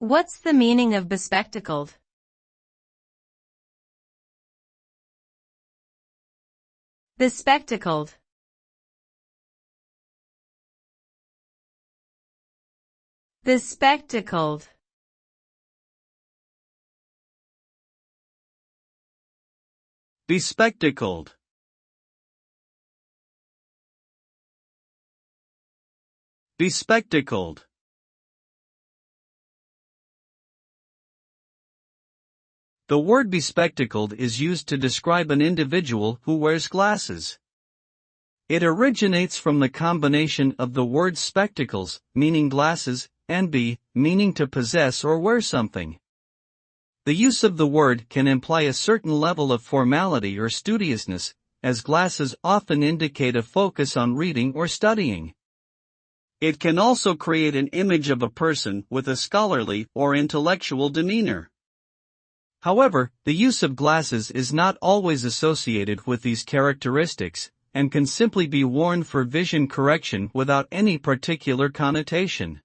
What's the meaning of bespectacled? Bespectacled. Bespectacled. Bespectacled. Bespectacled. The word bespectacled is used to describe an individual who wears glasses. It originates from the combination of the words spectacles, meaning glasses, and be, meaning to possess or wear something. The use of the word can imply a certain level of formality or studiousness, as glasses often indicate a focus on reading or studying. It can also create an image of a person with a scholarly or intellectual demeanor. However, the use of glasses is not always associated with these characteristics, and can simply be worn for vision correction without any particular connotation.